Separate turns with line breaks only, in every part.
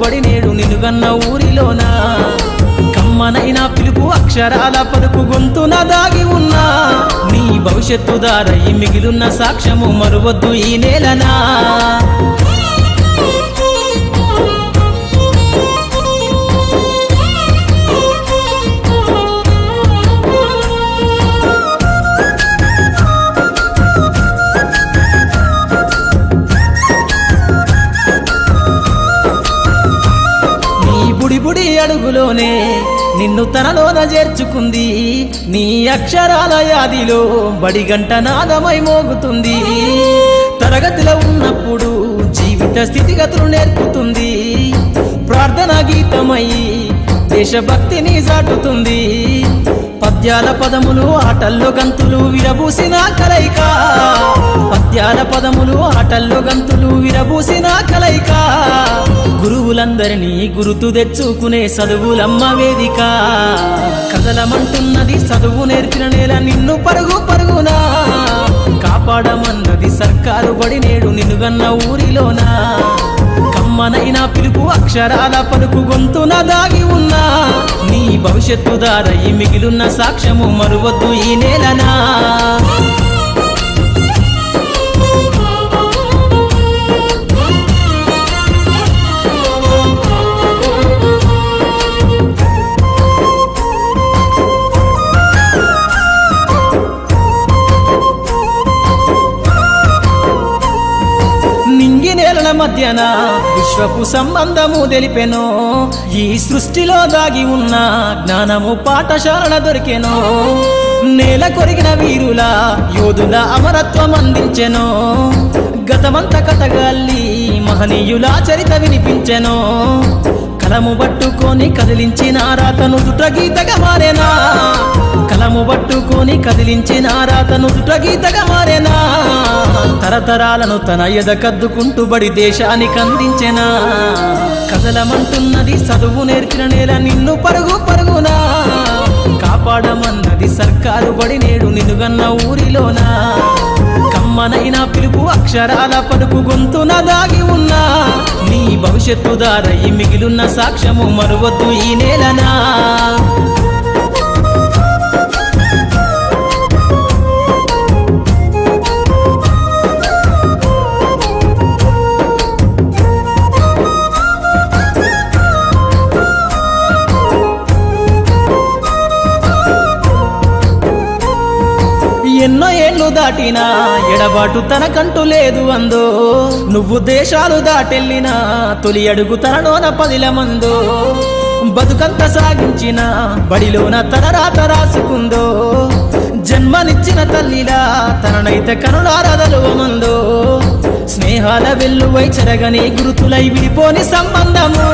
బడి నేడు నిలుగన్న ఊరిలోనా కమ్మనైన పిలుపు అక్షరాల పలుకు గొంతున దాగి ఉన్నా నీ భవిష్యత్తు దారై మిగిలున్న సాక్ష్యము మరువద్దు ఈ నేలనా బుడి అడుగులోనే నిన్ను తనలోన చేర్చుకుంది నీ అక్షరాల యాదిలో బడిగంట నాదమై మోగుతుంది తరగతిలో ఉన్నప్పుడు జీవిత స్థితిగతులు నేర్పుతుంది ప్రార్థన గీతమై దేశభక్తిని చాటుతుంది పద్యాల పదములు ఆటల్లో గంతులు విరబూసిన కలయిక పద్యాల పదములు ఆటల్లో గంతులు విరబూసిన కలయిక గురువులందరినీ గురుతు తెచ్చుకునే చదువులమ్మ వేదిక కదలమంటున్నది చదువు నేర్పిన నేల నిన్ను పరుగు పరుగునా కాపాడమన్నది సర్కారు బడి నేడు నిలుగన్న ఊరిలోనా కమ్మనైన పిలుపు అక్షరాల పలుకు గొంతున దాగి ఉన్నా నీ భవిష్యత్తు దారై మిగిలున్న సాక్ష్యము మరువద్దు ఈ నేలనా నేలల మధ్యన విశ్వపు సంబంధము తెలిపెనో ఈ సృష్టిలో దాగి ఉన్న జ్ఞానము పాఠశాల దొరికెనో నేల కొరిగిన వీరుల యోధుల అమరత్వం అందించెనో గతమంత కథగాల్లి మహనీయుల చరిత వినిపించెనో కలము పట్టుకొని కదిలించిన రాతను దుట గీతగా మారేనా కలము పట్టుకొని కదిలించిన రాతను దుట గీతగా మారేనా తరతరాలను తన ఎద కద్దుకుంటూ బడి దేశానికి అందించెనా కదలమంటున్నది చదువు నేర్పిన నేల నిన్ను పరుగు పరుగునా కాపాడమన్నది సర్కారు బడి నేడు నిలుగన్న ఊరిలోనా కమ్మనైన పిలుపు అక్షరాల పలుకు గొంతున దాగి ఉన్నా నీ భవిష్యత్తు దారై మిగిలున్న సాక్ష్యము మరువద్దు ఈ నేలనా ఎన్నో ఏళ్ళు దాటినా ఎడబాటు తనకంటూ లేదు అందో నువ్వు దేశాలు దాటెళ్ళినా తొలి అడుగు తనలోన 10 మందో బతుకంత సాగించిన బడిలోన తన రాత రాసుకుందో జన్మనిచ్చిన తల్లిలా తననైతే కనులారదలువమందో స్నేహాల వెల్లువై చెరగని గురుతులై విడిపోని సంబంధము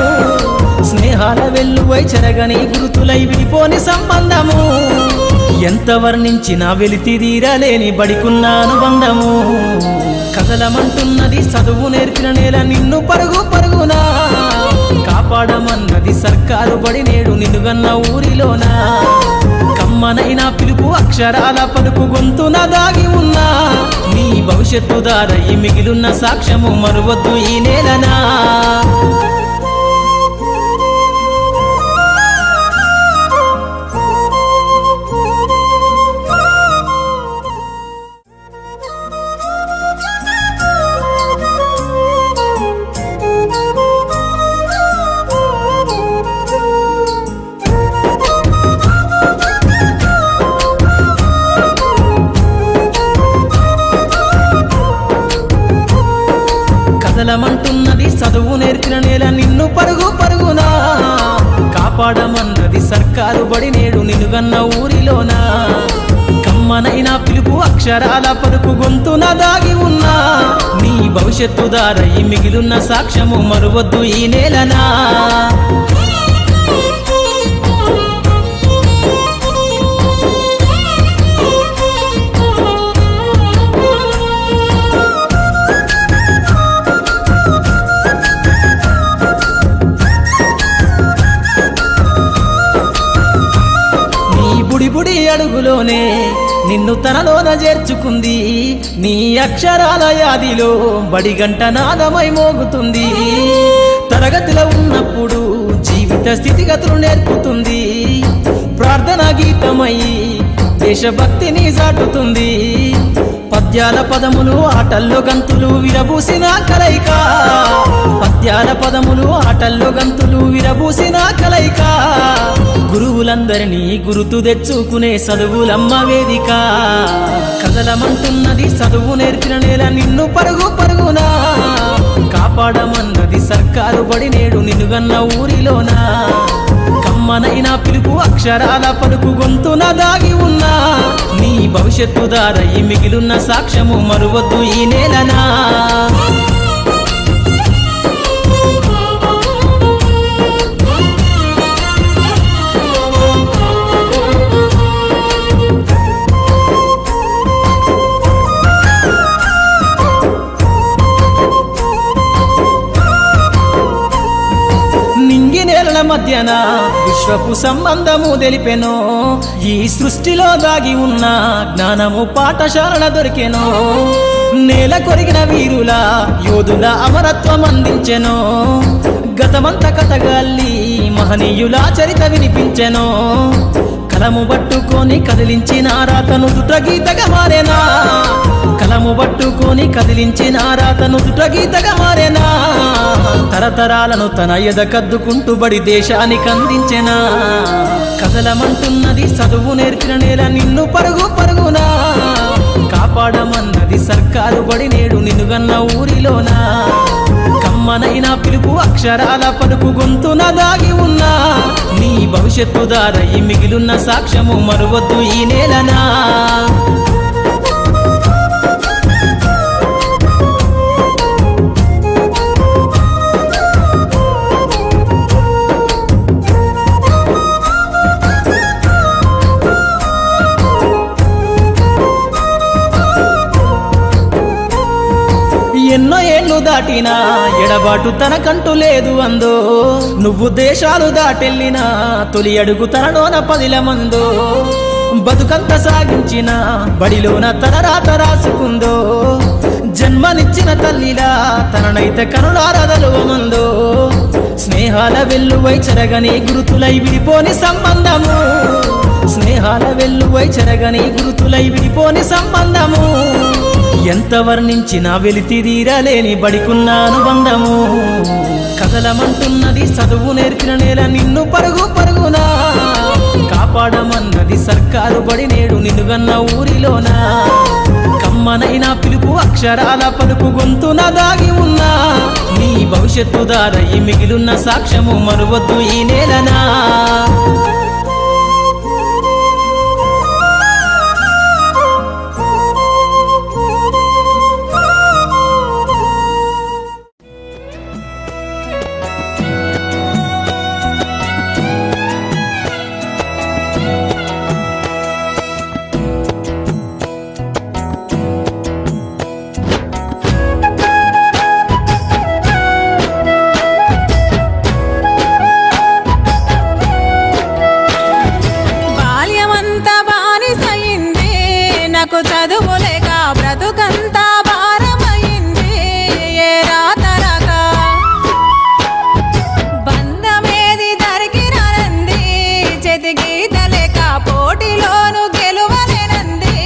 స్నేహాల వెల్లువై చెరగని గురుతులై విడిపోని సంబంధము ఎంత వర్ణించినా వెలితిరీరలేని బడికున్న అనుబంధము కదలమంటున్నది చదువు నేర్పిన నేల నిన్ను పరుగు పరుగునా కాపాడమన్నది సర్కారు బడి నేడు నిలుగన్న ఊరిలోనా కమ్మనైన పిలుపు అక్షరాల పలుకు గొంతున దాగి ఉన్నా నీ భవిష్యత్తు దారై మిగిలున్న సాక్ష్యము మరువద్దు ఈ నేలనా కదలమంటున్నది చదువు నేర్పిన నేల నిన్ను పరుగు పరుగునా కాపాడమన్నది సర్కారు బడి నేడు నిలుగన్న ఊరిలోనా కమ్మనైన పిలుపు అక్షరాల పలుకు గొంతున దాగి ఉన్నా నీ భవిష్యత్తు దారై మిగిలున్న సాక్ష్యము మరువద్దు ఈ నేలనా బుడి అడుగులోనే నిన్ను తనలోన చేర్చుకుంది నీ అక్షరాల యాదిలో బడిగంట నాదమై మోగుతుంది తరగతిలో ఉన్నప్పుడు జీవిత స్థితిగతులు నేర్పుతుంది. ప్రార్థనా గీతమై దేశభక్తిని చాటుతుంది. పద్యాల పదములు ఆటల్లో గంతులు విరబూసిన కలయిక. పద్యాల పదములు ఆటల్లో గంతులు విరబూసిన కలయిక. గురువులందరినీ గురుతు తెచ్చుకునే చదువులమ్మ వేదిక. కదలమంటున్నది చదువు నేర్పిన నేల నిన్ను పరుగు పరుగునా. కాపాడమన్నది సర్కారు బడి నేడు నిన్నుగన్న ఊరిలోనా. కమ్మనైనా పిలుపు అక్షరాల పలుకు గొంతున దాగి ఉన్నా. నీ భవిష్యత్తు దారయి మిగిలున్న సాక్ష్యము మరువద్దు ఈ నేలనా. మధ్యన విశ్వపు సంబంధము తెలిపెనో. ఈ సృష్టిలో దాగి ఉన్న జ్ఞానము పాఠశాలల దొరికెనో. నేల కొరిగిన వీరుల యోధుల అమరత్వం అందించెనో. గతమంత కథగాల్లి మహనీయుల చరిత వినిపించెనో. కలము పట్టుకొని కదిలించిన రాతను దుట గీతగా మారేనా. కలము పట్టుకొని కదిలించిన రాతను దుట గీతగా మారేనా. తరతరాలను తన ఎద కద్దుకుంటూ బడి దేశానికి అందించెనా. కదలమంటున్నది చదువు నేర్పిన నేల నిన్ను పరుగు పరుగునా. కాపాడమన్నది సర్కారు బడి నేడు నిన్నుగన్న ఊరిలోనా. కమ్మనైనా పిలుపు అక్షరాల పలుకు గొంతున దాగి ఉన్నా. నీ భవిష్యత్తు దారయి మిగిలున్న సాక్ష్యము మరువద్దు ఈ నేలనా. ఎన్నో ఏళ్ళు దాటినా ఎడబాటు తనకంటూ లేదు అందో. నువ్వు దేశాలు దాటెళ్ళినా తొలి అడుగు తనలోన పదిల మందో. బతుకంత సాగించిన బడిలోన తన రాత రాసుకుందో. జన్మనిచ్చిన తల్లిలా తననైతే కనులారదలువమందో. స్నేహాల వెల్లువై చెరగని గురుతులై విడిపోని సంబంధము. స్నేహాల వెల్లువై చెరగని గురుతులై విడిపోని సంబంధము. ఎంత వర్ణించినా వెలితిదీరలేని బడికున్న అనుబంధము. కదలమంటున్నది చదువు నేర్పిన నేల నిన్ను పరుగు పరుగునా. కాపాడమన్నది సర్కారు బడి నేడు నిన్నుగన్న ఊరిలోనా. కమ్మనైనా పిలుపు అక్షరాల పలుకు గొంతున దాగి ఉన్నా. నీ భవిష్యత్తు దారయి మిగిలున్న సాక్ష్యము మరువద్దు ఈ నేలనా.
చదువులేక బ్రతుకంతా భారమైంది. ఏ రాతరక బంధమేది దరికిరానంది. చెతిగీతలేక పోటీలోను గెలువలేనంది.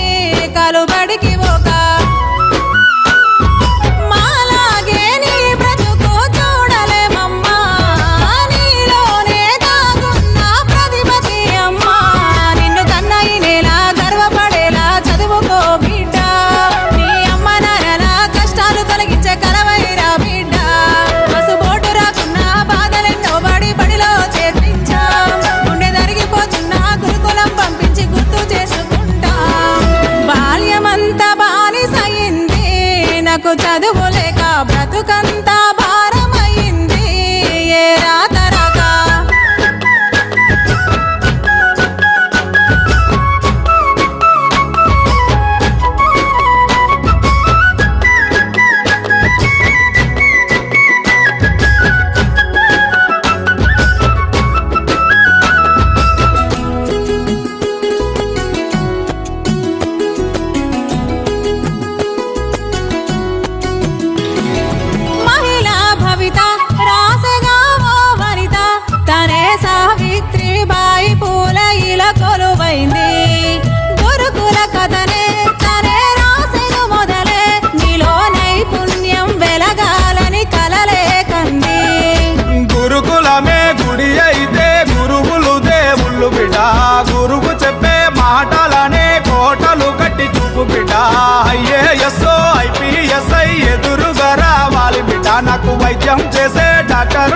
కలుబడికి ఒక మాలాగే నీ బ్రతుకు చూడలేమమ్మా. నీలోనే దాగున్న ప్రతిభకి అమ్మా. నిన్ను కన్న ఈ నేల గర్వపడేలా చదువుకో బిడ్డ.
గురువు చెప్పే మాటలనే కోటలు కట్టి చూపు బిడ్డ IAS IPSI ఎదురుగా రావాలి బిడ్డ నాకు వైద్యం చేసే డాక్టర్